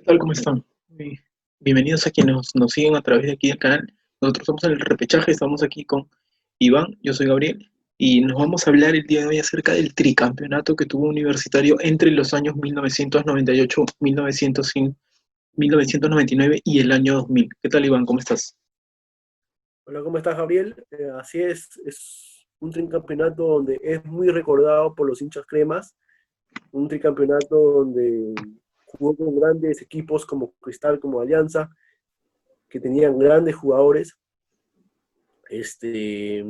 Tal? ¿Cómo están? Bienvenidos a quienes nos siguen a través de aquí del canal. Nosotros somos en el repechaje, estamos aquí con Iván, yo soy Gabriel, y nos vamos a hablar el día de hoy acerca del tricampeonato que tuvo Universitario entre los años 1998, 1999 y el año 2000. ¿Qué tal, Iván? ¿Cómo estás? Hola, ¿cómo estás, Gabriel? Así es un tricampeonato donde es muy recordado por los hinchas cremas, un tricampeonato donde jugó con grandes equipos como Cristal, como Alianza, que tenían grandes jugadores. Este,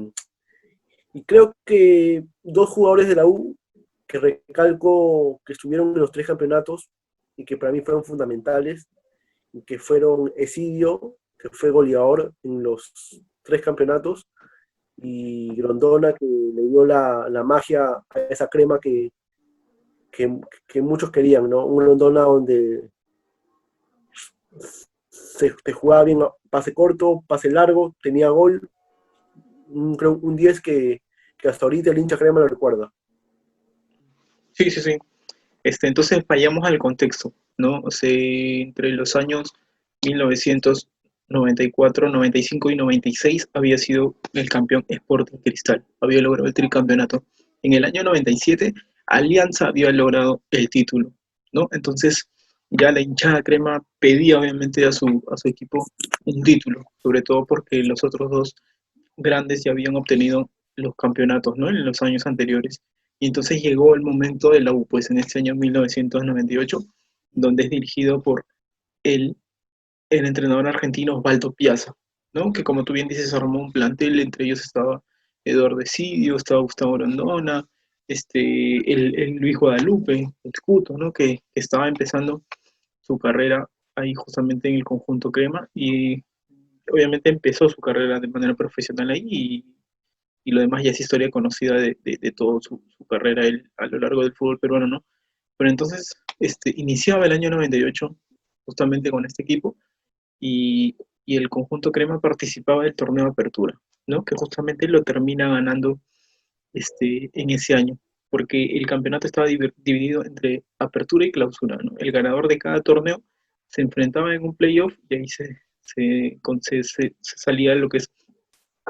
y creo que dos jugadores de la U que recalco que estuvieron en los tres campeonatos y que para mí fueron fundamentales, y que fueron Esidio, que fue goleador en los tres campeonatos, y Grondona, que le dio la magia a esa crema que, que muchos querían, ¿no? Un Grondona donde se jugaba bien pase corto, pase largo, tenía gol, creo un 10 que hasta ahorita el hincha crema lo recuerda. Sí, sí, sí. Entonces vayamos al contexto, ¿no? O sea, entre los años 1994, 95 y 96 había sido el campeón Sporting Cristal, había logrado el tricampeonato. En el año 97, Alianza había logrado el título, ¿no? Entonces ya la hinchada crema pedía obviamente a su equipo un título, sobre todo porque los otros dos grandes ya habían obtenido los campeonatos, ¿no? En los años anteriores. Y entonces llegó el momento de la U, pues en este año 1998, donde es dirigido por el, el entrenador argentino Osvaldo Piazza, ¿no? Que como tú bien dices, armó un plantel, entre ellos estaba Eduardo Esidio, estaba Gustavo Grondona, el Luis Guadalupe, el Cuto, ¿no? Que estaba empezando su carrera ahí justamente en el conjunto Crema y obviamente empezó su carrera de manera profesional ahí y lo demás ya es historia conocida de toda su carrera a lo largo del fútbol peruano, ¿no? Pero entonces iniciaba el año 98 justamente con este equipo y, y el conjunto Crema participaba del torneo de Apertura, ¿no? Que justamente lo termina ganando en ese año, porque el campeonato estaba dividido entre Apertura y Clausura, ¿no? El ganador de cada torneo se enfrentaba en un playoff y ahí se salía lo que es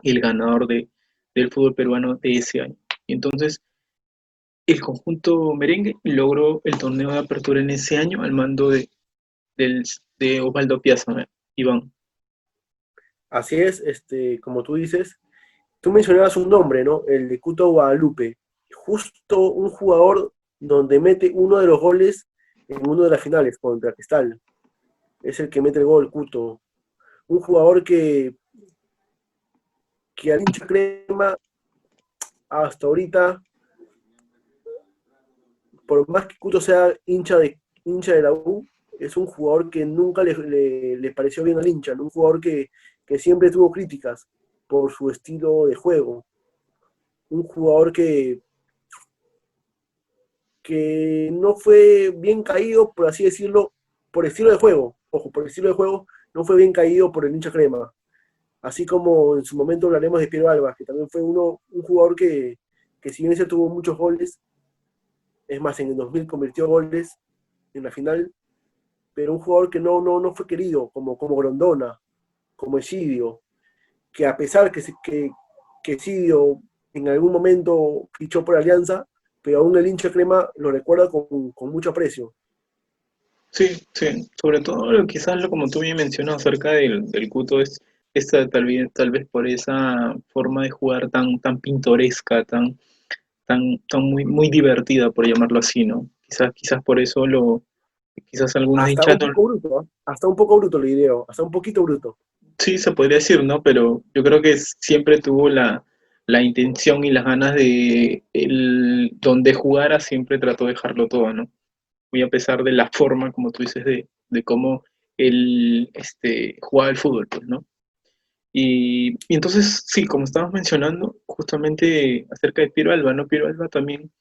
el ganador del fútbol peruano de ese año. Y entonces el conjunto merengue logró el torneo de apertura en ese año al mando del, de Osvaldo Piazza, ¿no? Iván. Así es, como tú dices, tú mencionabas un nombre, ¿no? El de Cuto Guadalupe. Justo un jugador donde mete uno de los goles en uno de las finales contra Cristal. Es el que mete el gol, Cuto. Un jugador que al hincha crema hasta ahorita, por más que Cuto sea hincha de la U, es un jugador que nunca le pareció bien al hincha, ¿no? Un jugador que siempre tuvo críticas por su estilo de juego. Un jugador que no fue bien caído, por así decirlo, por estilo de juego. Ojo, por estilo de juego, no fue bien caído por el hincha crema. Así como en su momento hablaremos de Piero Alba, que también fue un jugador que si bien se tuvo muchos goles, es más, en el 2000 convirtió goles en la final, pero un jugador que no fue querido, como Grondona, como Esidio, que a pesar que Esidio en algún momento fichó por Alianza, pero aún el hincha crema lo recuerda con mucho aprecio. Sí, sí, sobre todo quizás lo como tú bien mencionas acerca del Cuto es esta tal vez por esa forma de jugar tan pintoresca, tan muy divertida, por llamarlo así, ¿no? Quizás por eso quizás algunos Hasta hinchas un poco bruto, ¿eh? Hasta un poco bruto el video, hasta un poquito bruto. sí, se podría decir, ¿no? Pero yo creo que siempre tuvo la intención y las ganas donde jugara, siempre trató de dejarlo todo, ¿no? Muy a pesar de la forma, como tú dices, de cómo él jugaba el fútbol, pues, ¿no? Y entonces, sí, como estábamos mencionando, justamente acerca de Piero Alba, ¿no? Piero Alba también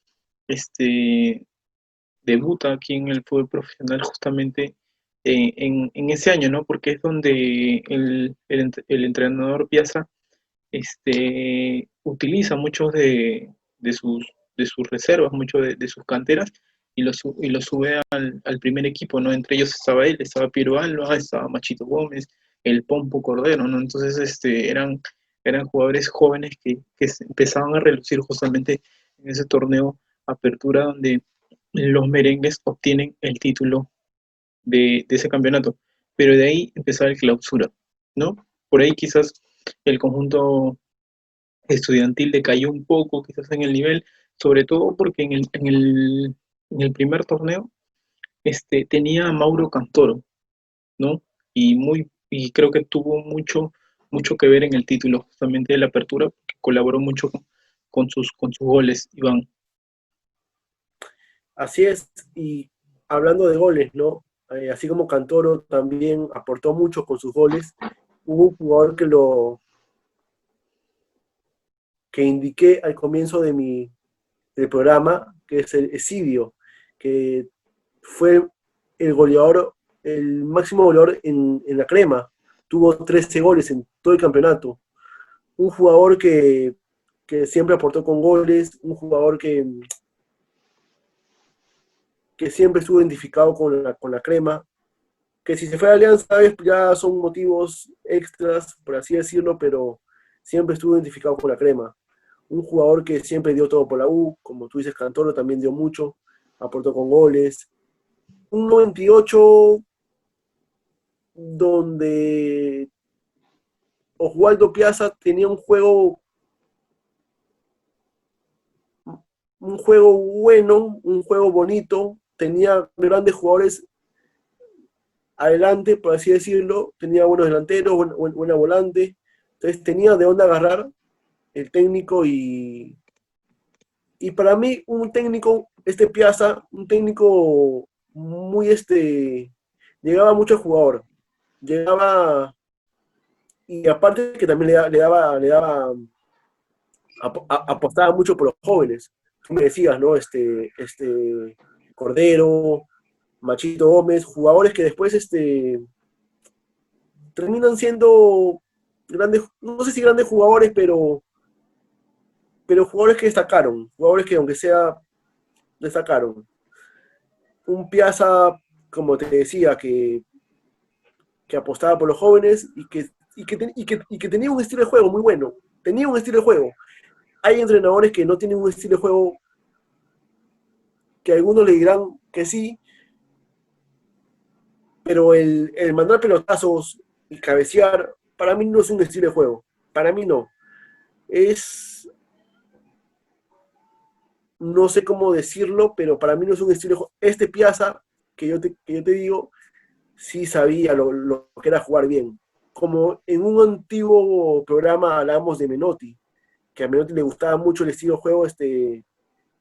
este, debuta aquí en el fútbol profesional justamente en ese año, ¿no? Porque es donde el entrenador Piazza utiliza muchos de sus reservas, muchos de sus canteras, y lo sube al primer equipo, ¿no? Entre ellos estaba él, estaba Piero Alba, estaba Machito Gómez, el Pompo Cordero, ¿no? Entonces eran jugadores jóvenes que empezaban a relucir justamente en ese torneo Apertura donde los merengues obtienen el título de ese campeonato. Pero de ahí empezaba el clausura, ¿no? Por ahí quizás el conjunto estudiantil decayó un poco, quizás en el nivel, sobre todo porque en el primer torneo tenía a Mauro Cantoro, ¿no? Y creo que tuvo mucho que ver en el título justamente de la apertura, porque colaboró mucho con sus goles, Iván. Así es, y hablando de goles, ¿no? Así como Cantoro también aportó mucho con sus goles, hubo un jugador que indiqué al comienzo del programa, que es el Esidio, que fue el goleador, el máximo goleador en la crema. Tuvo 13 goles en todo el campeonato. Un jugador que siempre aportó con goles, un jugador que siempre estuvo identificado con la crema, que si se fue a Alianza ya son motivos extras, por así decirlo, pero siempre estuvo identificado con la crema. Un jugador que siempre dio todo por la U, como tú dices, Cantoro también dio mucho, aportó con goles. Un 98 donde Oswaldo Piazza tenía un juego bueno, un juego bonito, tenía grandes jugadores adelante, por así decirlo, tenía buenos delanteros, buena volante, entonces tenía de dónde agarrar el técnico y para mí un técnico, Piazza, un técnico muy llegaba mucho al jugador, llegaba y aparte que también le daba apostaba mucho por los jóvenes. Tú me decías, ¿no? Cordero, Machito Gómez, jugadores que después terminan siendo grandes, no sé si grandes jugadores, pero jugadores que destacaron, jugadores que aunque sea destacaron. Un Piazza, como te decía, que apostaba por los jóvenes y que tenía un estilo de juego muy bueno. Tenía un estilo de juego. Hay entrenadores que no tienen un estilo de juego que algunos le dirán que sí, pero el mandar pelotazos y cabecear, para mí no es un estilo de juego. Para mí no. Es, no sé cómo decirlo, pero para mí no es un estilo de juego. Piazza, que yo te digo, sí sabía lo que era jugar bien. Como en un antiguo programa hablábamos de Menotti, que a Menotti le gustaba mucho el estilo de juego,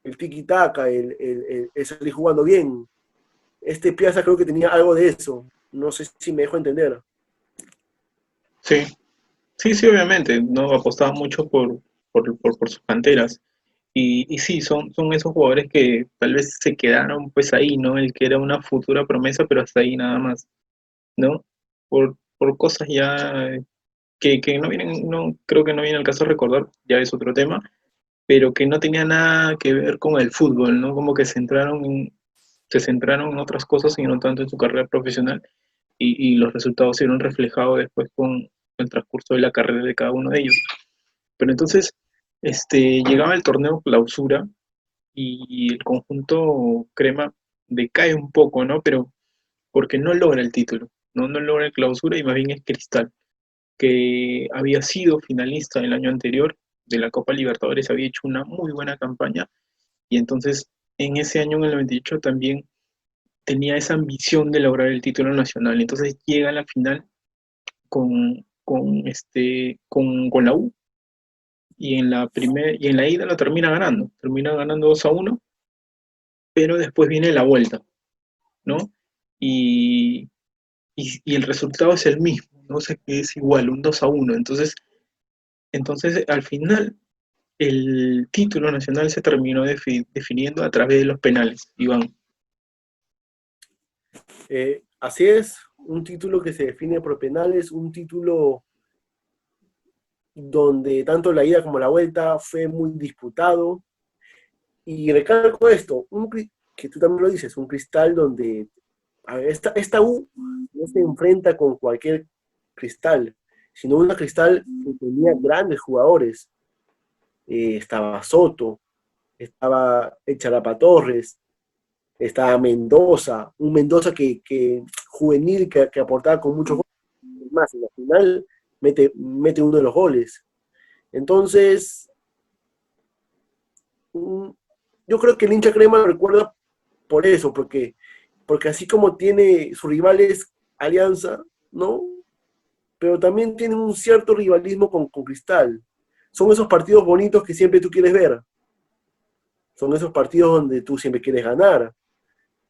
el tiki-taka, el salir jugando bien. Piazza creo que tenía algo de eso. No sé si me dejo entender. Sí, sí, obviamente, no apostaba mucho por sus canteras. Y sí, son esos jugadores que tal vez se quedaron pues ahí, ¿no? El que era una futura promesa, pero hasta ahí nada más, ¿no? Por cosas ya que no vienen, no, creo que no viene al caso de recordar, ya es otro tema, pero que no tenía nada que ver con el fútbol, ¿no? Como que se centraron en otras cosas y no tanto en su carrera profesional y los resultados se vieron reflejados después con el transcurso de la carrera de cada uno de ellos. Pero entonces, llegaba el torneo clausura y el conjunto crema decae un poco, ¿no? Pero porque no logra el título, no logra el clausura y más bien es Cristal, que había sido finalista el año anterior de la Copa Libertadores, había hecho una muy buena campaña y entonces en ese año, en el 98, también tenía esa ambición de lograr el título nacional. Entonces llega a la final con la U y en la ida lo termina ganando 2-1, pero después viene la vuelta, ¿no? Y, y el resultado es el mismo, no sé qué es igual, un 2-1. Entonces al final el título nacional se terminó definiendo a través de los penales, Iván. Así es, un título que se define por penales, un título donde tanto la ida como la vuelta fue muy disputado. Y recalco esto, que tú también lo dices, un Cristal donde a ver, esta U no se enfrenta con cualquier Cristal, sino una Cristal que tenía grandes jugadores. Estaba Soto, estaba el Charapa Torres, estaba Mendoza, un Mendoza que juvenil que aportaba con muchos goles más. En la final mete uno de los goles. Entonces, mm, yo creo que el hincha crema lo recuerda por eso, porque así como tiene sus rivales Alianza, ¿no? Pero también tiene un cierto rivalismo con Cristal. Son esos partidos bonitos que siempre tú quieres ver. Son esos partidos donde tú siempre quieres ganar,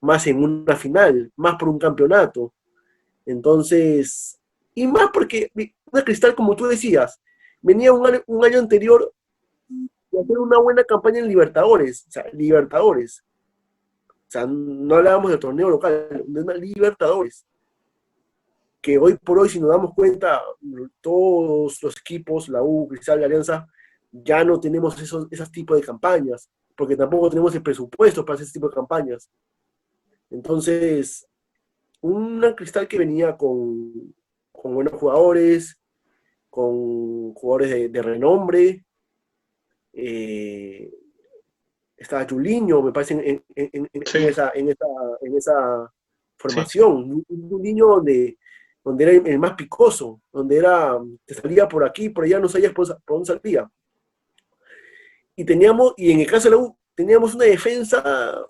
más en una final, más por un campeonato. Entonces, y más porque una Cristal, como tú decías, venía un año anterior de hacer una buena campaña en Libertadores, o sea, Libertadores. O sea, no hablábamos del torneo local, de una Libertadores. Que hoy por hoy, si nos damos cuenta, todos los equipos, la U, Cristal, la Alianza, ya no tenemos esos tipos de campañas, porque tampoco tenemos el presupuesto para ese tipo de campañas. Entonces, una Cristal que venía con buenos jugadores, con jugadores de renombre, eh, estaba Julinho, me parece, Sí, en esa sí, formación. Un niño donde era el más picoso, donde te salía por aquí, por allá, no sabías por dónde salía. Y en el caso de la U, teníamos una defensa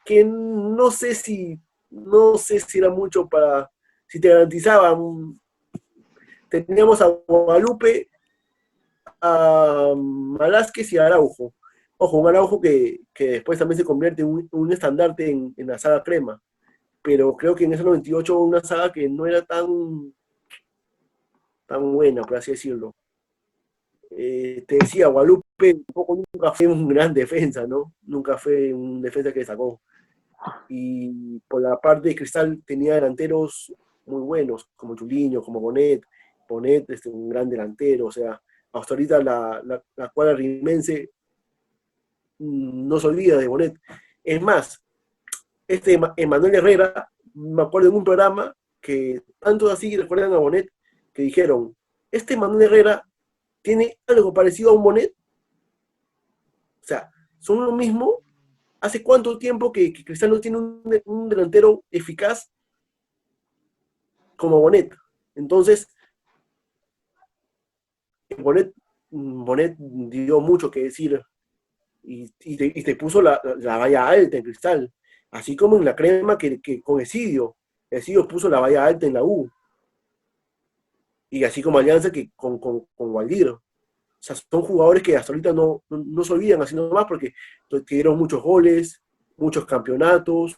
que no sé si era mucho si te garantizaba. Teníamos a Guadalupe, a Velázquez y a Araujo. Ojo, un Araujo que después también se convierte en un estandarte en la saga crema. Pero creo que en ese 98 una saga que no era tan buena, por así decirlo. Te decía, Guadalupe nunca fue un gran defensa, ¿no? Nunca fue un defensa que destacó. Y por la parte de Cristal tenía delanteros muy buenos, como Julinho, como Bonet, un gran delantero, o sea, hasta ahorita la cuadra rimense no se olvida de Bonet. Es más, Emanuel Herrera, me acuerdo en un programa que tanto así recuerdan a Bonet, que dijeron, Emanuel Herrera tiene algo parecido a un Bonet, o sea, son lo mismo. ¿Hace cuánto tiempo que Cristal no tiene un delantero eficaz como Bonet? Entonces, Bonet, Bonet dio mucho que decir y te puso la valla alta en Cristal, así como en la crema que con Esidio puso la valla alta en la U, y así como Alianza que con Waldir. O sea, son jugadores que hasta ahorita no se olvidan así nomás porque dieron muchos goles, muchos campeonatos.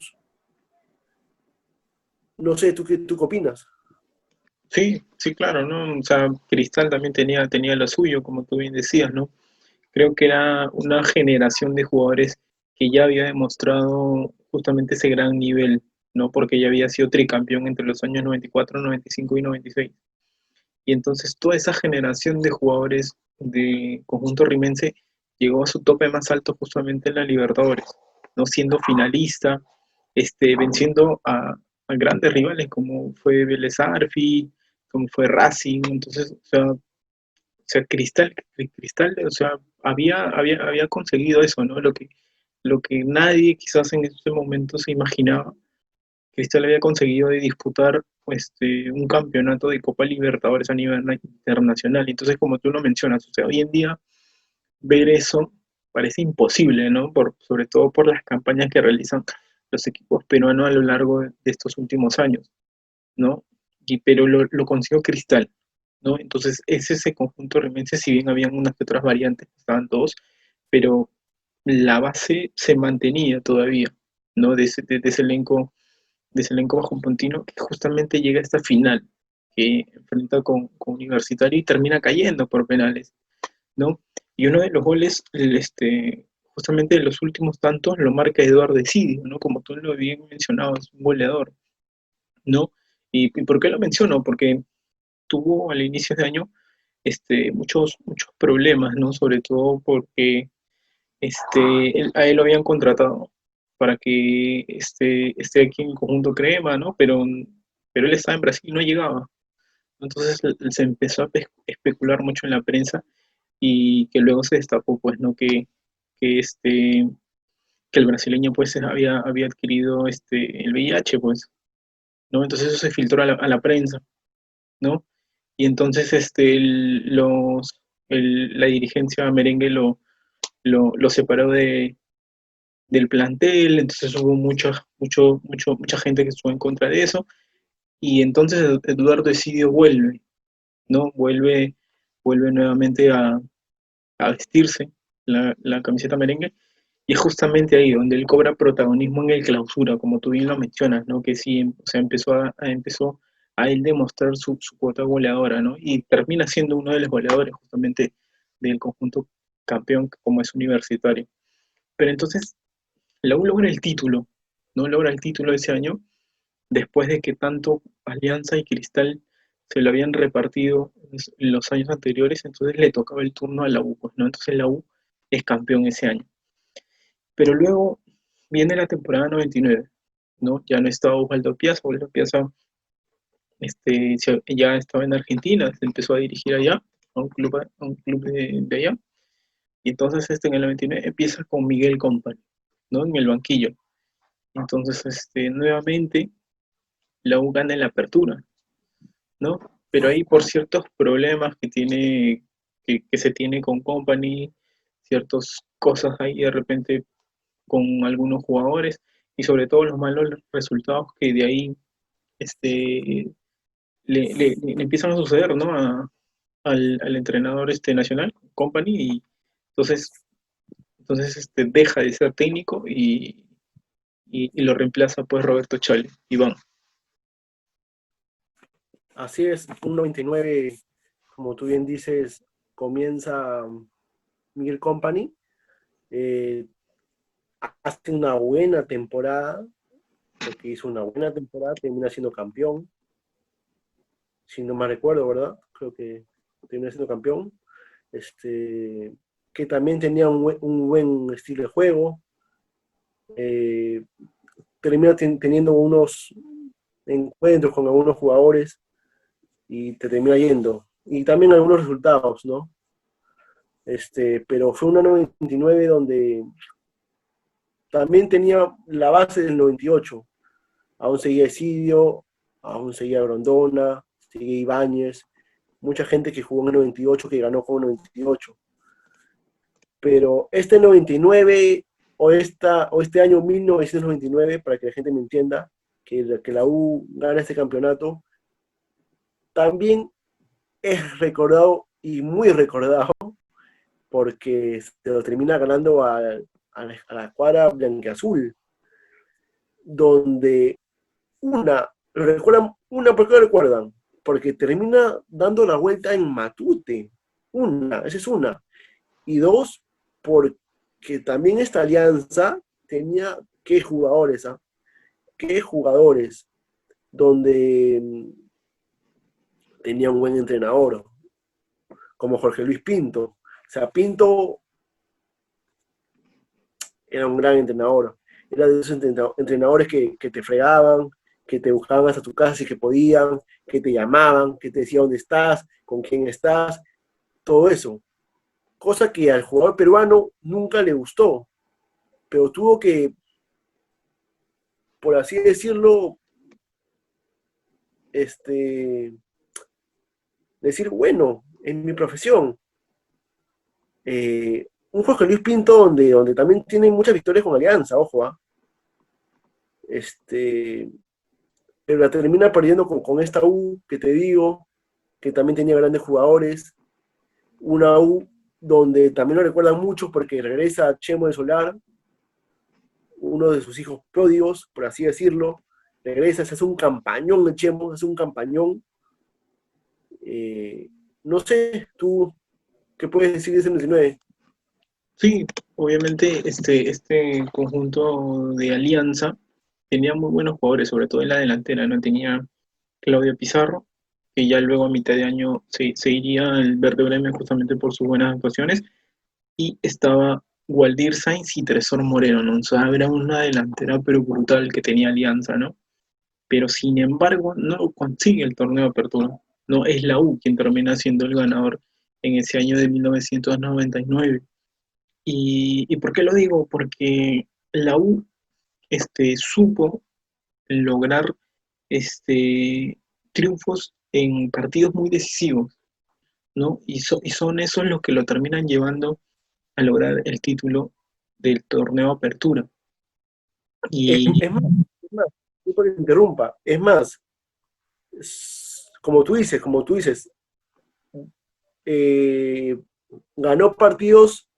No sé, ¿tú qué opinas? sí, sí, claro, ¿no? O sea, Cristal también tenía lo suyo, como tú bien decías, ¿no? Creo que era una generación de jugadores que ya había demostrado justamente ese gran nivel, ¿no? Porque ya había sido tricampeón entre los años 94, 95 y 96. Y entonces toda esa generación de jugadores de conjunto rimense llegó a su tope más alto justamente en la Libertadores, ¿no? Siendo finalista, venciendo a grandes rivales como fue Vélez Arfi, como fue Racing. Entonces, o sea, Cristal, o sea, había conseguido eso, ¿no? Lo que nadie quizás en ese momento se imaginaba. Cristal había conseguido de disputar un campeonato de Copa Libertadores a nivel internacional. Entonces, como tú lo mencionas, o sea, hoy en día ver eso parece imposible, ¿no? Sobre todo por las campañas que realizan los equipos peruanos a lo largo de estos últimos años, ¿no? Pero lo consiguió Cristal, ¿no? Entonces, es ese conjunto realmente, si bien habían unas que otras variantes, estaban todos, pero la base se mantenía todavía, ¿no? De ese elenco bajo Pontino, que justamente llega a esta final, que enfrenta con Universitario y termina cayendo por penales, ¿no? Y uno de los goles, justamente de los últimos tantos, lo marca Eduardo Esidio, ¿no? Como tú lo bien mencionado, es un goleador, ¿no? ¿Y por qué lo menciono? Porque tuvo al inicio de año muchos problemas, ¿no? Sobre todo porque a él lo habían contratado para que esté aquí en el conjunto Crema, ¿no? Pero él estaba en Brasil y no llegaba. Entonces se empezó a especular mucho en la prensa y que luego se destapó, pues, ¿no? Que, este, que el brasileño, pues, había adquirido el VIH, pues, ¿no? Entonces eso se filtró a la prensa, ¿no? Y entonces la dirigencia merengue lo separó del plantel, entonces hubo mucha gente que estuvo en contra de eso, y entonces Eduardo Esidio vuelve, ¿no? Vuelve nuevamente a vestirse la camiseta merengue, y es justamente ahí donde él cobra protagonismo en el clausura, como tú bien lo mencionas, ¿no? Que sí, o sea, empezó a él demostrar su cuota goleadora, ¿no? Y termina siendo uno de los goleadores justamente del conjunto campeón como es Universitario. Pero entonces, la U logra el título, ¿no? Logra el título ese año, después de que tanto Alianza y Cristal se lo habían repartido en los años anteriores, entonces le tocaba el turno a la U, pues, ¿no? Entonces la U es campeón ese año. Pero luego viene la temporada 99, ¿no? Ya no estaba Osvaldo Piazza ya estaba en Argentina, se empezó a dirigir allá, a un club de allá, y entonces en el 99 empieza con Miguel Company, ¿no? En el banquillo. Entonces, nuevamente la U gana en la apertura, ¿no? Pero ahí por ciertos problemas que se tiene con Company, ciertas cosas ahí de repente con algunos jugadores y sobre todo los malos resultados que de ahí este, le empiezan a suceder, ¿no? Al entrenador nacional, Company, y entonces deja de ser técnico y lo reemplaza pues Roberto Chale, Iván. Así es, un 99, como tú bien dices, comienza Miguel Company, eh, hace una buena temporada, porque hizo una buena temporada, termina siendo campeón, si no me recuerdo, ¿verdad? Creo que termina siendo campeón, que también tenía un buen estilo de juego, eh, termina teniendo unos encuentros con algunos jugadores y te termina yendo. Y también algunos resultados, ¿no? Pero fue una 99 donde también tenía la base del 98. Aún seguía Esidio, aún seguía Grondona, seguía Ibáñez, mucha gente que jugó en el 98, que ganó con el 98. Pero este 99 o este año 1999, para que la gente me entienda, que la U gana este campeonato, también es recordado y muy recordado porque se lo termina ganando a la cuadra blanqueazul, donde lo recuerdan, ¿por qué lo recuerdan? Porque termina dando la vuelta en Matute, esa es una. Y dos, porque también esta alianza tenía qué jugadores, ¿ah? Qué jugadores, donde tenía un buen entrenador, como Jorge Luis Pinto. O sea, Pinto era un gran entrenador. Era de esos entrenadores que te fregaban, que te buscaban hasta tu casa si que podían, que te llamaban, que te decían dónde estás, con quién estás, todo eso. Cosa que al jugador peruano nunca le gustó, pero tuvo que, por así decirlo, decir, bueno, en mi profesión, un Jorge Luis Pinto donde también tiene muchas victorias con Alianza, ojo, este, pero la termina perdiendo con esta U que te digo, que también tenía grandes jugadores, una U donde también lo recuerdan mucho porque regresa Chemo de Solar, uno de sus hijos pródigos, por así decirlo, regresa, se hace un campañón de Chemo, se hace un campañón. No sé, tú, ¿qué puedes decir de ese 19? Sí, obviamente este conjunto de Alianza tenía muy buenos jugadores, sobre todo en la delantera, ¿no? Tenía Claudio Pizarro, que ya luego a mitad de año se iría al Verde Bremen justamente por sus buenas actuaciones, y estaba Waldir Sainz y Tresor Moreno, ¿no? O sea, era una delantera pero brutal que tenía Alianza, ¿no? Pero sin embargo no consigue el torneo de apertura. No es la U quien termina siendo el ganador en ese año de 1999. ¿Y por qué lo digo? Porque la U supo lograr triunfos en partidos muy decisivos, ¿no? Y son esos los que lo terminan llevando a lograr el título del torneo Apertura. Y Es más, disculpa que te interrumpa, es más, como tú dices, eh, ganó partidos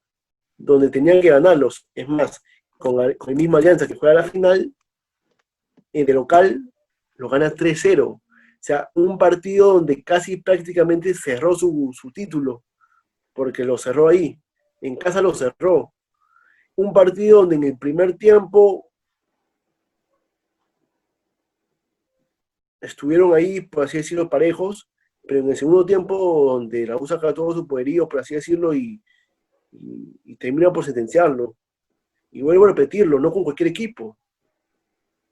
donde tenían que ganarlos. Es más, con el mismo Alianza que juega la final, de local, lo gana 3-0. O sea, un partido donde casi prácticamente cerró su título, porque lo cerró ahí. En casa lo cerró. Un partido donde en el primer tiempo estuvieron ahí, por así decirlo, parejos, pero en el segundo tiempo, donde la U saca todo su poderío, por así decirlo, y termina por sentenciarlo. Y vuelvo a repetirlo, no con cualquier equipo,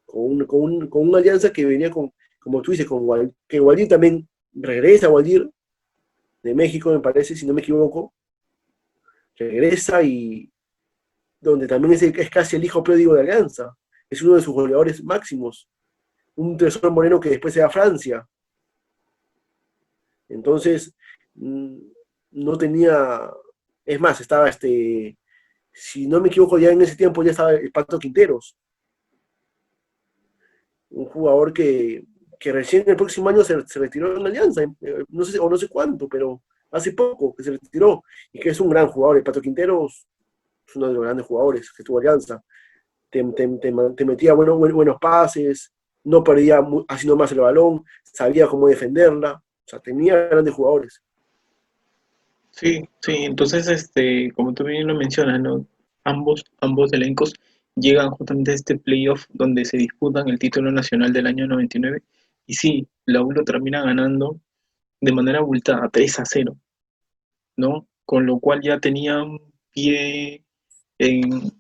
con una alianza que venía con, como tú dices, que Waldir también regresa a Waldir de México, me parece, si no me equivoco, regresa y donde también es casi el hijo pródigo de Alianza, es uno de sus goleadores máximos, un Tresor Moreno que después se va a Francia. Entonces, no tenía, es más, estaba si no me equivoco, ya en ese tiempo ya estaba el Pato Quinteros, un jugador que recién el próximo año se retiró en Alianza, no sé, o no sé cuánto, pero hace poco que se retiró, y que es un gran jugador. El Pato Quinteros es uno de los grandes jugadores que tuvo Alianza. Te metía buenos pases, no perdía haciendo más el balón, sabía cómo defenderla, o sea, tenía grandes jugadores. sí, sí, entonces, como tú bien lo mencionas, ¿no? Ambos elencos llegan justamente a este playoff donde se disputan el título nacional del año 99. Y sí, la U lo termina ganando de manera abultada, 3-0, ¿no? Con lo cual ya tenía un pie en,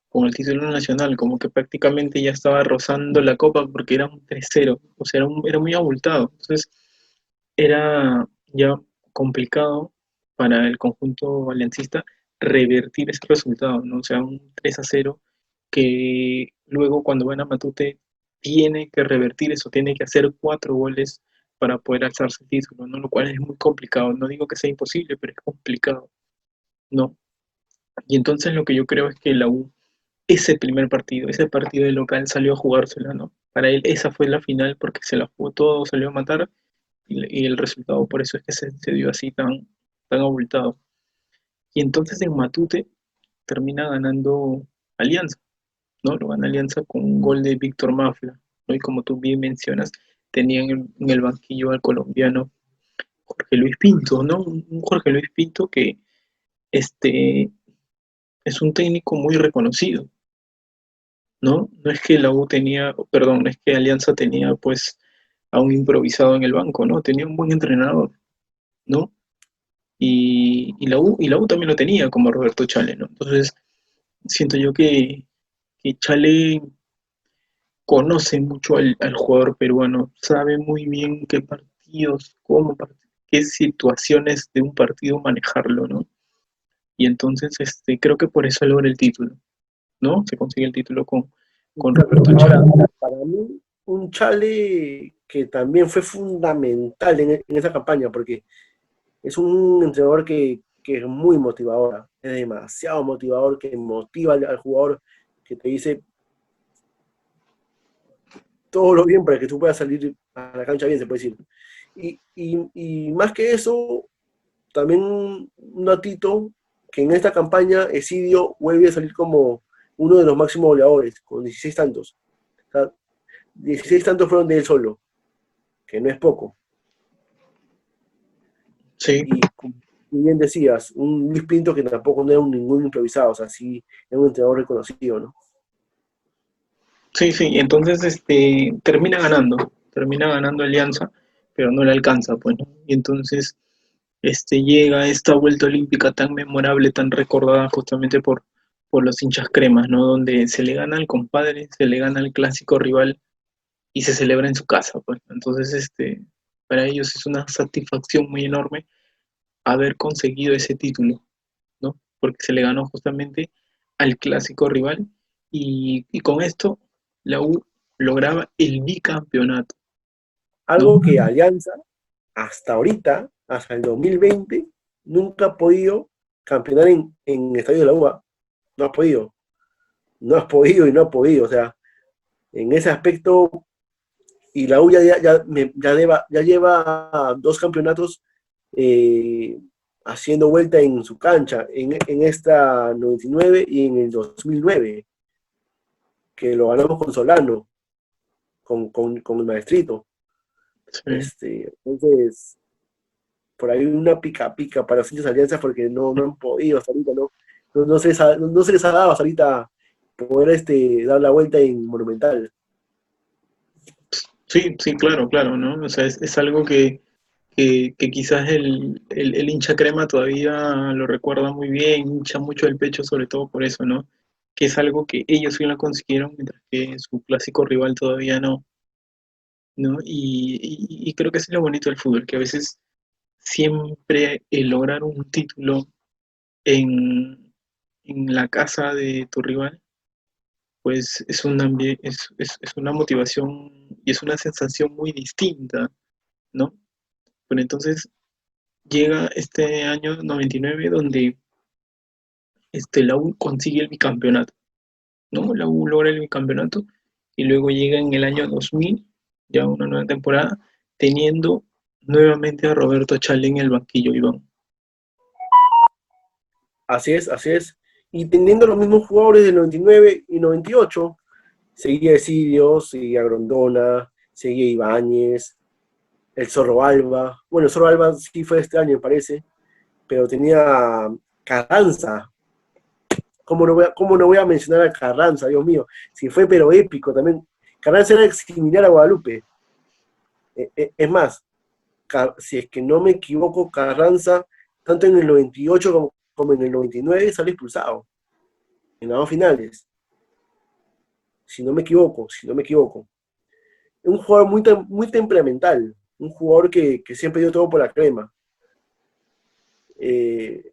con el título nacional, como que prácticamente ya estaba rozando la copa porque era un 3-0, o sea, era muy abultado. Entonces, era ya complicado para el conjunto aliancista revertir ese resultado, ¿no? O sea, un 3-0 que luego cuando van a Matute tiene que revertir eso, tiene que hacer 4 goles para poder alzarse el título, ¿no? Lo cual es muy complicado. No digo que sea imposible, pero es complicado, ¿no? Y entonces lo que yo creo es que la U, ese partido de local salió a jugársela, ¿no? Para él esa fue la final porque se la jugó todo, salió a matar y el resultado por eso es que se dio así tan abultado. Y entonces en Matute termina ganando Alianza, ¿no? Lo gana Alianza con un gol de Víctor Mafla, ¿no? Y como tú bien mencionas, tenía en el banquillo al colombiano Jorge Luis Pinto, ¿no? Un Jorge Luis Pinto que este, es un técnico muy reconocido, ¿no? No es que la U tenía, perdón, no es que Alianza tenía pues a un improvisado en el banco, ¿no? Tenía un buen entrenador, ¿no? Y la U también lo tenía como Roberto Chale, ¿no? Entonces, siento yo que Chale conoce mucho al jugador peruano, sabe muy bien qué partidos, qué situaciones de un partido manejarlo, ¿no? Y entonces creo que por eso logra el título, ¿no? Se consigue el título con Roberto Ahora, Chale. para mí, un Chale que también fue fundamental en esa campaña, porque es un entrenador que es muy motivador, es demasiado motivador, que motiva al jugador, que te dice todo lo bien para que tú puedas salir a la cancha bien, se puede decir. Y más que eso, también un datito, que en esta campaña Esidio vuelve a salir como uno de los máximos goleadores, con 16 tantos. O sea, 16 tantos fueron de él solo, que no es poco. Sí, Y como bien decías, un Luis Pinto que tampoco no era ningún improvisado, o sea, sí, era un entrenador reconocido, ¿no? sí, sí, y entonces termina ganando Alianza, pero no le alcanza, pues, ¿no? Y entonces llega esta vuelta olímpica tan memorable, tan recordada justamente por los hinchas cremas, ¿no? Donde se le gana al compadre, se le gana al clásico rival y se celebra en su casa, pues. Entonces, para ellos es una satisfacción muy enorme haber conseguido ese título, ¿no? Porque se le ganó justamente al clásico rival y con esto la U lograba el bicampeonato, ¿no? Algo que Alianza, hasta ahorita, hasta el 2020, nunca ha podido campeonar en el Estadio de la UBA. No ha podido. No has podido y no ha podido. O sea, en ese aspecto, y la U ya lleva dos campeonatos eh, haciendo vuelta en su cancha, en esta 99 y en el 2009, que lo ganamos con Solano, con el Maestrito. Sí. Entonces, por ahí una pica pica para los hinchas de Alianza porque no han podido hasta ahorita, no se les ha dado hasta ahorita poder dar la vuelta en Monumental. Sí, sí, claro, claro, ¿no? O sea, es algo que quizás el hincha crema todavía lo recuerda muy bien, hincha mucho el pecho sobre todo por eso, ¿no? Que es algo que ellos sí lo consiguieron, mientras que su clásico rival todavía no, ¿no? Y creo que es lo bonito del fútbol, que a veces siempre el lograr un título en la casa de tu rival, pues es una motivación y es una sensación muy distinta, ¿no? Pero entonces llega este año 99 donde la U consigue el bicampeonato, ¿no? La U logra el bicampeonato y luego llega en el año 2000, ya una nueva temporada, teniendo nuevamente a Roberto Chale en el banquillo, Iván. Así es, así es. Y teniendo los mismos jugadores del 99 y 98, seguía Esidio, seguía Grondona, seguía Ibáñez, el Zorro Alba. Bueno, el Zorro Alba sí fue este año, me parece, pero tenía Carranza. Cómo no voy a mencionar a Carranza, Dios mío? Si fue pero épico también. Carranza era similar a Guadalupe. Es más, si es que no me equivoco, Carranza, tanto en el 98 como en el 99, sale expulsado en las dos finales. Si no me equivoco. Un jugador muy temperamental, un jugador que siempre dio todo por la crema. Eh,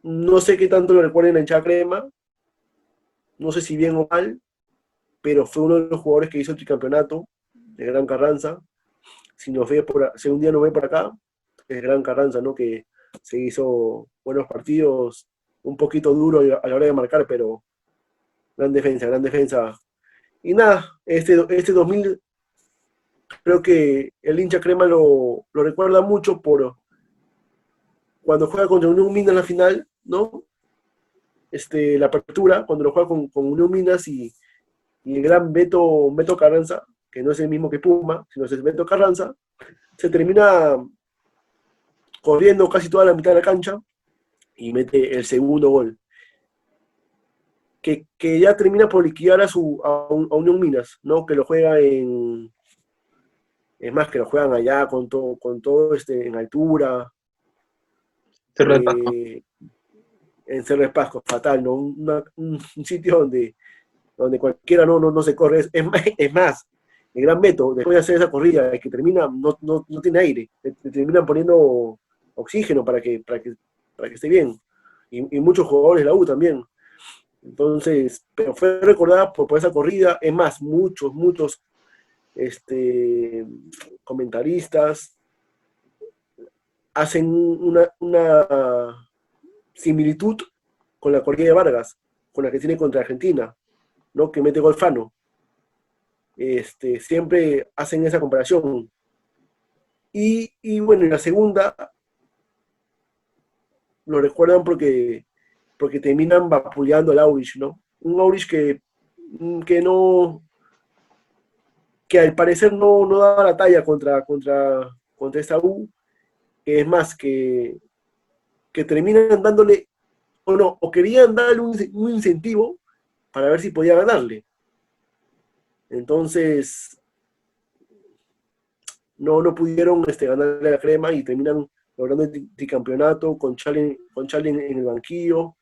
no sé qué tanto lo recuerden en hinchada crema, no sé si bien o mal, pero fue uno de los jugadores que hizo el tricampeonato, de Gran Carranza. Si un día nos ve por acá, es Gran Carranza, ¿no? Que se hizo buenos partidos, un poquito duro a la hora de marcar, pero gran defensa, gran defensa. Y nada, este 2000 creo que el hincha crema lo recuerda mucho por cuando juega contra Unión Minas en la final, ¿no? La apertura, cuando lo juega con Unión Minas y el gran Beto Carranza, que no es el mismo que Puma, sino es el Beto Carranza, se termina corriendo casi toda la mitad de la cancha y mete el segundo gol. Que ya termina por liquidar a Unión Minas, ¿no? Que lo juega es más, que lo juegan allá con todo en altura, Cerro de Pasco. eh, en Cerro de Pasco, fatal, ¿no? Un sitio donde cualquiera no se corre. Es más, el gran Beto, después de hacer esa corrida, que termina, no tiene aire, le terminan poniendo oxígeno para que esté bien. Y muchos jugadores de la U también. Entonces, pero fue recordada por esa corrida. Es más, muchos este, comentaristas hacen una similitud con la corrida de Vargas, con la que tiene contra Argentina, ¿no? Que mete Golfano. Siempre hacen esa comparación. Y bueno, en la segunda lo recuerdan porque terminan vapuleando al Aurich, ¿no? Un Aurich que no, que al parecer no daba la talla contra esta U, que es más, que terminan dándole, o no, o querían darle un incentivo para ver si podía ganarle. Entonces, no pudieron ganarle a la crema y terminan logrando el tricampeonato con Charlie en el banquillo.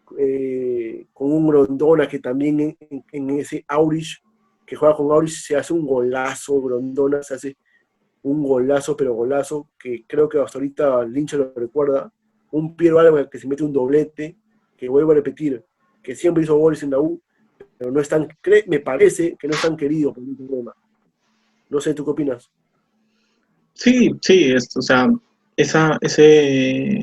con un Grondona que también en ese Aurich, que juega con Aurich, se hace un golazo. Grondona se hace un golazo, pero golazo, que creo que hasta ahorita Lynch lo recuerda. Un Piero Álvarez que se mete un doblete, que vuelvo a repetir, que siempre hizo goles en la U, pero no es tan, me parece que no es tan querido por el problema. No sé, ¿tú qué opinas? Sí, sí, o sea, ese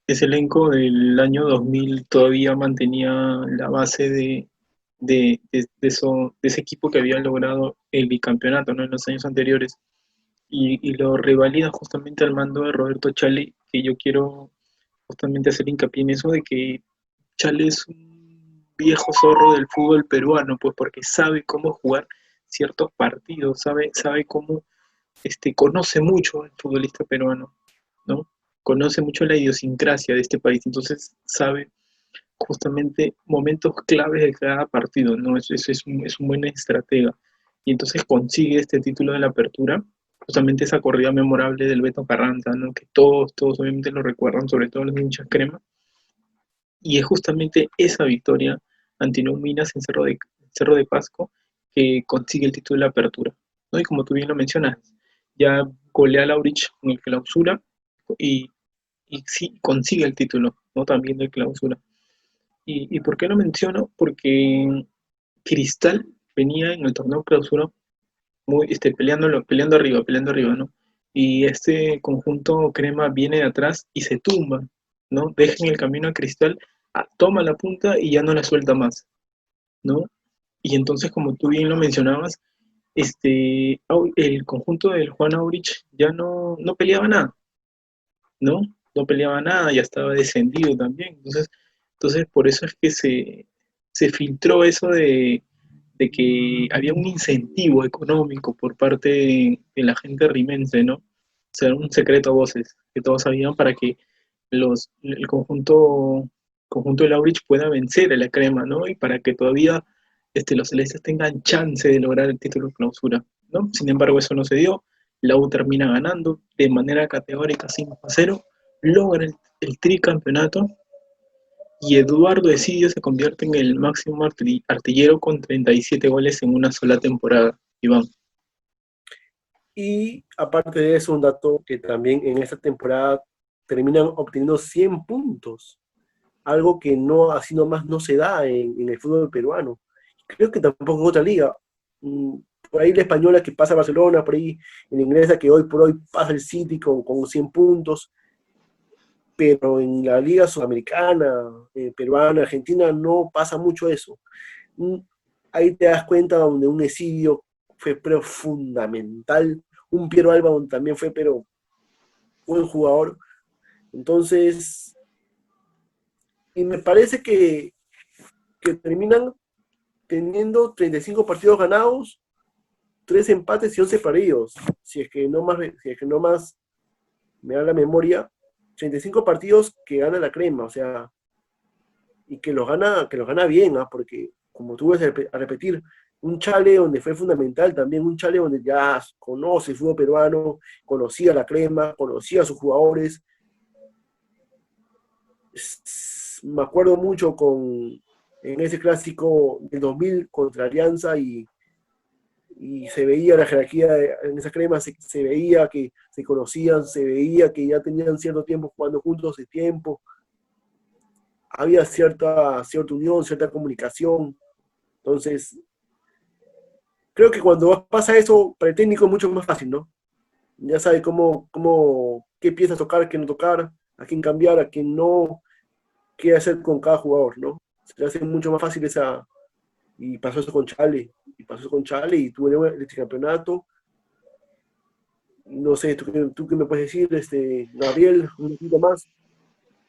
elenco del año 2000 todavía mantenía la base de ese equipo que había logrado el bicampeonato, ¿no? En los años anteriores. Y lo revalida justamente al mando de Roberto Chale, que yo quiero justamente hacer hincapié en eso de que Chale es un viejo zorro del fútbol peruano, pues porque sabe cómo jugar ciertos partidos, sabe cómo conoce mucho al futbolista peruano, ¿no? Conoce mucho la idiosincrasia de este país, entonces sabe justamente momentos claves de cada partido, ¿no? Es un buen estratega. Y entonces consigue este título de la apertura, justamente esa corrida memorable del Beto Carranza, ¿no? Que todos obviamente lo recuerdan, sobre todo los hinchas crema. Y es justamente esa victoria ante No Minas en Cerro de Pasco que consigue el título de la apertura, ¿no? Y como tú bien lo mencionas, ya golea a Laurich en el clausura y, y sí consigue el título, ¿no? También del clausura. ¿Y por qué lo menciono? Porque Cristal venía en el torneo clausura muy, peleando arriba, ¿no? Y este conjunto crema viene de atrás y se tumba, ¿no? Deja en el camino a Cristal, toma la punta y ya no la suelta más, ¿no? Y entonces, como tú bien lo mencionabas, el conjunto del Juan Aurich ya no peleaba nada, ¿no? No peleaba nada, ya estaba descendido también. Entonces por eso es que se filtró eso de que había un incentivo económico por parte de la gente rimense, ¿no? O sea, un secreto a voces que todos sabían para que el conjunto de Laurich pueda vencer a la crema, ¿no? Y para que todavía los celestes tengan chance de lograr el título de clausura, ¿no? Sin embargo, eso no se dio. La U termina ganando de manera categórica 5-0, logra el tricampeonato y Eduardo Esidio se convierte en el máximo artillero con 37 goles en una sola temporada. Iván. Y aparte de eso, un dato que también en esta temporada terminan obteniendo 100 puntos, algo que no, así nomás no se da en el fútbol peruano. Creo que tampoco en otra liga. Por ahí la española que pasa a Barcelona, por ahí en la inglesa que hoy por hoy pasa el City con 100 puntos, pero en la liga sudamericana, peruana, argentina, no pasa mucho eso. Mm, Ahí te das cuenta donde un Esidio fue pero fundamental, un Piero Alba también fue pero buen jugador. Entonces, y me parece que terminan teniendo 35 partidos ganados, 3 empates y 11 perdidos. Si es que no más me da la memoria, 35 partidos que gana la crema, o sea, y que los gana bien, ¿ah? Porque como tú ves a repetir, un Chale donde fue fundamental también, un Chale donde ya conoce el fútbol peruano, conocía la crema, conocía a sus jugadores. Me acuerdo mucho en ese clásico del 2000 contra Alianza y se veía la jerarquía en esa crema, se veía que se conocían, se veía que ya tenían cierto tiempo jugando juntos de tiempo, había cierta unión, cierta comunicación. Entonces, creo que cuando pasa eso, para el técnico es mucho más fácil, ¿no? Ya sabe qué piezas tocar, qué no tocar, a quién cambiar, a quién no, qué hacer con cada jugador, ¿no? Se le hace mucho más fácil y pasó eso con Chale, y tuvo el campeonato. No sé, ¿tú qué me puedes decir, Gabriel, un poquito más?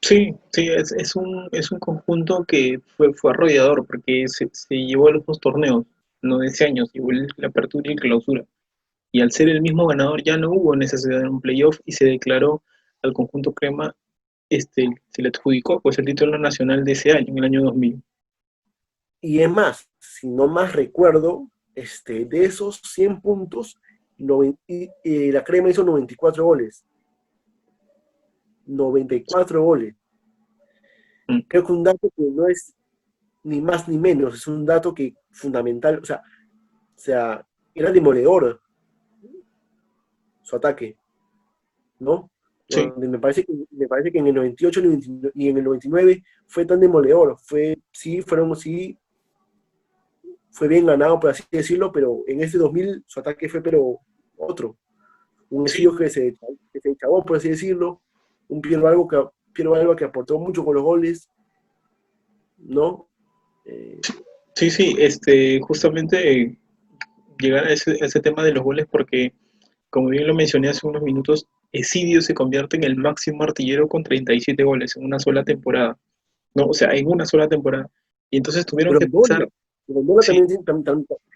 Sí, sí, es un conjunto que fue arrollador porque se llevó los dos torneos, no de ese año, se llevó la apertura y la clausura. Y al ser el mismo ganador ya no hubo necesidad de un playoff y se declaró al conjunto crema, se le adjudicó pues el título nacional de ese año, en el año 2000. Y es más, si no más recuerdo, de esos 100 puntos, la Crema hizo 94 goles. 94 goles. Mm. Creo que un dato que no es ni más ni menos, es un dato que fundamental, o sea, era demoledor su ataque, ¿no? Sí, Donde me parece que en el 98 ni en el 99 fue tan demoledor, sí, fue bien ganado, por así decirlo, pero en este 2000 su ataque fue pero otro, un sí, estilo que se chavó, por así decirlo, un Piero Alba que aportó mucho con los goles, ¿no? Eh, sí, sí, justamente llegar a ese tema de los goles porque, como bien lo mencioné hace unos minutos, Esidio se convierte en el máximo artillero con 37 goles en una sola temporada, ¿no? O sea, en una sola temporada. Y entonces tuvieron que Grondona, pasar, Grondona sí,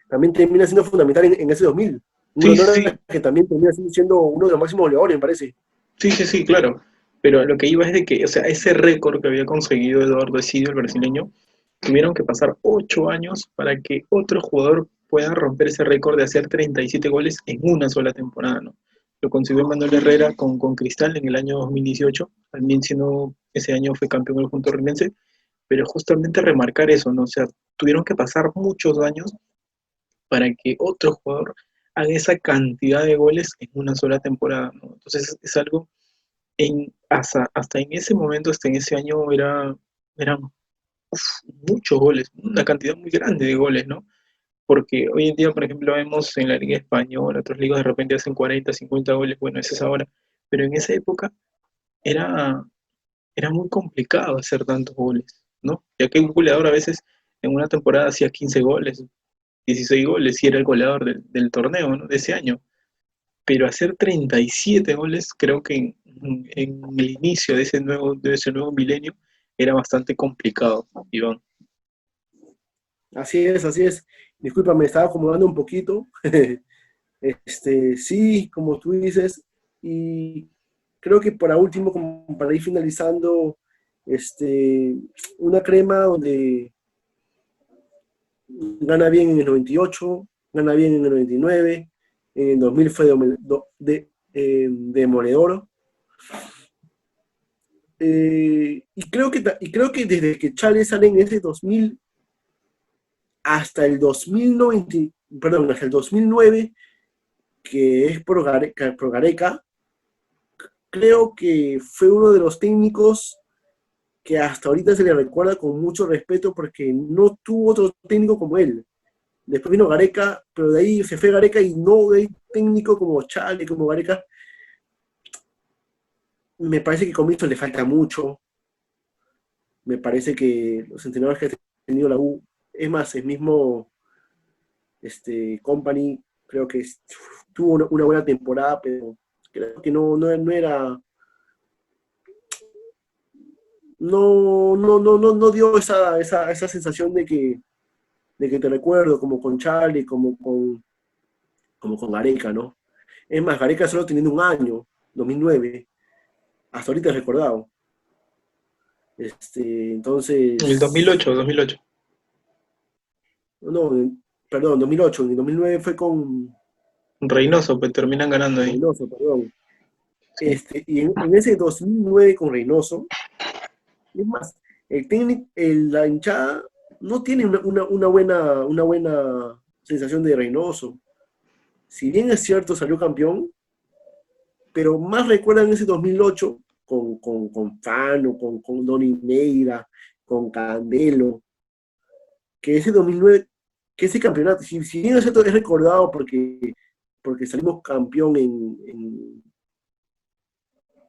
también termina siendo fundamental en ese 2000. Un sí, sí, Grondona sí, que también termina siendo uno de los máximos goleadores, me parece. sí, sí, sí, claro. Pero lo que iba es de que, o sea, ese récord que había conseguido Eduardo Esidio, el brasileño, tuvieron que pasar 8 años para que otro jugador pueda romper ese récord de hacer 37 goles en una sola temporada, ¿no? Lo consiguió Manuel Herrera con Cristal en el año 2018, también siendo ese año fue campeón del conjunto rimense, pero justamente remarcar eso, ¿no? O sea, tuvieron que pasar muchos años para que otro jugador haga esa cantidad de goles en una sola temporada, ¿no? Entonces es algo, hasta en ese momento, hasta en ese año eran uf, muchos goles, una cantidad muy grande de goles, ¿no? Porque hoy en día, por ejemplo, vemos en la Liga Española, otras ligas de repente hacen 40, 50 goles, bueno, esa es ahora, pero en esa época era, era muy complicado hacer tantos goles, ¿no? Ya que un goleador a veces en una temporada hacía 15 goles, 16 goles y era el goleador del torneo, ¿no? De ese año. Pero hacer 37 goles, creo que en el inicio de ese nuevo milenio era bastante complicado, Iván. Así es, así es. Disculpa, me estaba acomodando un poquito. Sí, como tú dices, y creo que para último, como para ir finalizando, una crema donde gana bien en el 98, gana bien en el 99, en el 2000 fue demoledor. Y creo que desde que Chale sale en ese 2000 hasta el 2090, perdón, hasta el 2009, que es por Gareca, creo que fue uno de los técnicos que hasta ahorita se le recuerda con mucho respeto porque no tuvo otro técnico como él. Después vino Gareca, pero de ahí se fue Gareca y no hay técnico como Chale, como Gareca. Me parece que Comiso le falta mucho. Me parece que los entrenadores que ha tenido la U, es más, el mismo Company, creo que tuvo una buena temporada, pero creo que no era, no dio esa sensación de que te recuerdo, como con Charlie, como con Gareca, ¿no? Es más, Gareca solo teniendo un año, 2009, hasta ahorita es recordado. En el Entonces, 2008, 2008. no, perdón, 2008, en 2009 fue Reynoso, pues terminan ganando con ahí. Reynoso, perdón. Sí, Y en ese 2009 con Reynoso, es más, la hinchada no tiene una buena sensación de Reynoso. Si bien es cierto, salió campeón, pero más recuerdan ese 2008 con Fano, con Donny Neira, con Candelo, que ese 2009, que ese campeonato, si bien es cierto, es recordado porque salimos campeón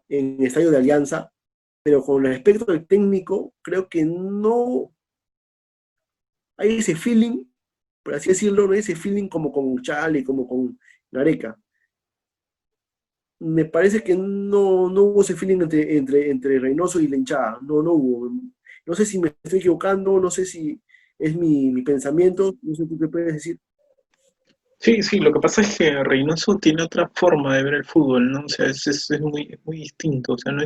en Estadio de Alianza, pero con respecto al técnico, creo que no hay ese feeling, por así decirlo, no hay ese feeling como con Chale, como con Gareca. Me parece que no hubo ese feeling entre Reynoso y la hinchada, no hubo. No sé si me estoy equivocando, no sé si es mi pensamiento, no sé tú qué puedes decir. sí, sí, lo que pasa es que Reynoso tiene otra forma de ver el fútbol, ¿no? O sea, es muy distinto, o sea, no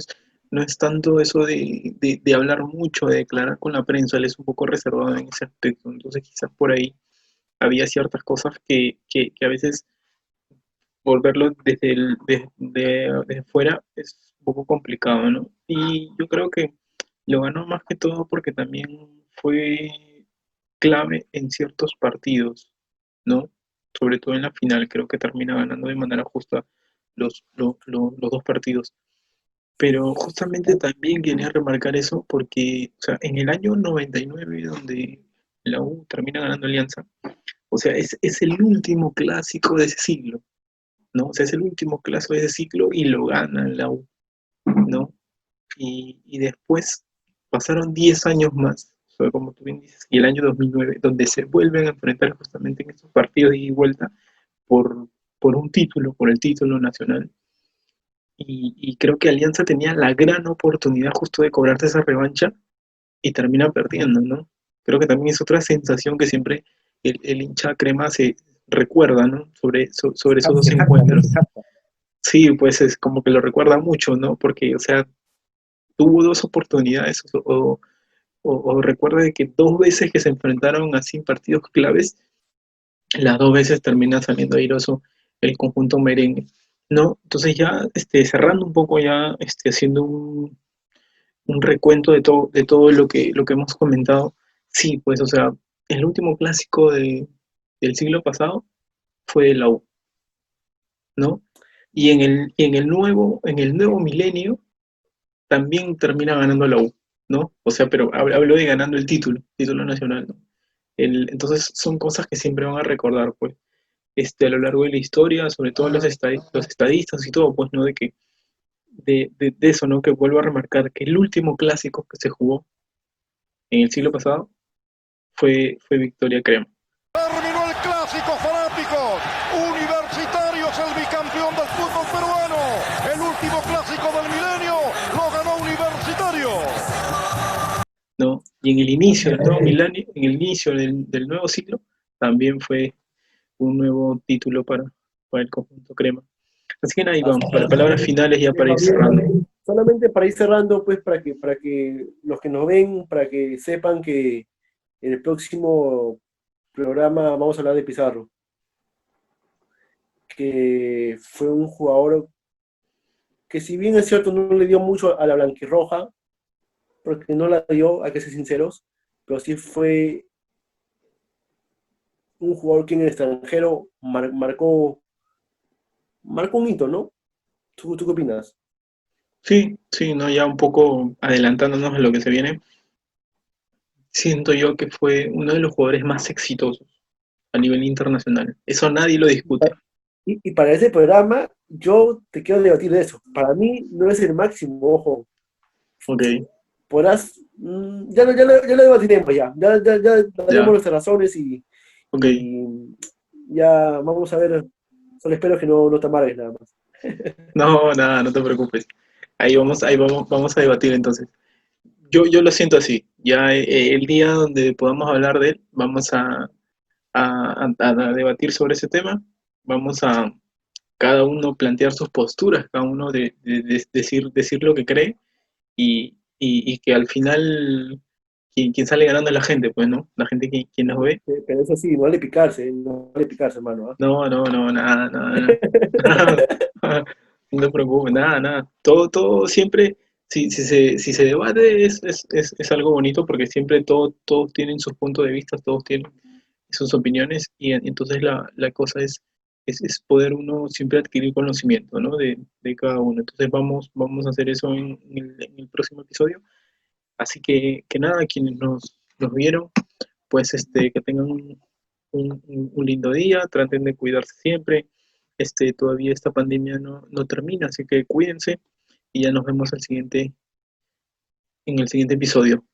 es tanto eso de hablar mucho, de declarar con la prensa, él es un poco reservado en ese aspecto, entonces quizás por ahí había ciertas cosas que a veces volverlo desde fuera es un poco complicado, ¿no? Y yo creo que Lo ganó más que todo porque también fue clave en ciertos partidos, ¿no? Sobre todo en la final, creo que termina ganando de manera justa los dos partidos. Pero justamente también quería remarcar eso porque, o sea, en el año 99, donde la U termina ganando Alianza, o sea, es el último clásico de ese siglo, ¿no? O sea, es el último clásico de ese siglo y lo gana la U, ¿no? Y después pasaron 10 años más, o sea, como tú bien dices, y el año 2009, donde se vuelven a enfrentar justamente en estos partidos de ida y vuelta por, por un título, por el título nacional. Y creo que Alianza tenía la gran oportunidad justo de cobrarse esa revancha y termina perdiendo, ¿no? Creo que también es otra sensación que siempre el hincha crema se recuerda, ¿no? Sobre esos dos Se jacta, ¿no? encuentros. Se jacta. Sí, pues es como que lo recuerda mucho, ¿no? Porque, o sea, tuvo dos oportunidades, o recuerda de que dos veces que se enfrentaron así en partidos claves, las dos veces termina saliendo airoso el conjunto merengue, ¿no? Entonces ya cerrando un poco ya, haciendo un recuento de todo lo que hemos comentado, sí, pues, o sea, el último clásico del siglo pasado fue la U, ¿no? En el nuevo milenio también termina ganando la U, ¿no? O sea, pero hablo de ganando el título nacional, ¿no? Entonces son cosas que siempre van a recordar, pues, a lo largo de la historia, sobre todo los estadistas y todo, pues, ¿no? De que, de eso, ¿no? Que vuelvo a remarcar que el último clásico que se jugó en el siglo pasado fue Victoria Crema. Terminó el clásico, fanáticos. Universitario es el bicampeón del fútbol peruano. El último clásico del milenio lo ganó Universitario. ¿No? Y en el inicio del nuevo milenio, en el inicio del nuevo ciclo, también fue un nuevo título para el conjunto Crema. Así que nada, Iván, Así para palabras finales ya es, para ir Gabriel. cerrando. Solamente para ir cerrando, pues, para que los que nos ven, para que sepan que en el próximo programa vamos a hablar de Pizarro, que fue un jugador que si bien es cierto no le dio mucho a la blanquirroja, porque no la dio, hay que ser sinceros, pero sí fue un jugador que en el extranjero marcó un hito, ¿no? ¿Tú qué opinas? Sí, sí, no, ya un poco adelantándonos a lo que se viene, siento yo que fue uno de los jugadores más exitosos a nivel internacional. Eso nadie lo discute. Y para ese programa, yo te quiero debatir de eso. Para mí no es el máximo, ojo. Ok, Podrás, ya lo debatiremos ya daremos ya, nuestras razones ok. y ya vamos a ver. Solo espero que no te amargues nada más. No, nada, no te preocupes. Vamos a debatir entonces. Yo lo siento así. Ya el día donde podamos hablar de él, vamos a debatir sobre ese tema. Vamos a cada uno plantear sus posturas, cada uno decir lo que cree y que al final quien sale ganando es la gente, pues, ¿no? La gente quien nos ve. Pero eso sí, no vale picarse, hermano. ¿Ah? No, nada. No te preocupes, nada. Todo siempre, si se debate es algo bonito porque siempre todos tienen sus puntos de vista, todos tienen sus opiniones y entonces la cosa es poder uno siempre adquirir conocimiento, ¿no? De cada uno. Entonces vamos a hacer eso en el próximo episodio. Así que nada, quienes nos vieron, pues que tengan un lindo día, traten de cuidarse siempre. Todavía esta pandemia no termina, así que cuídense y ya nos vemos en el siguiente episodio.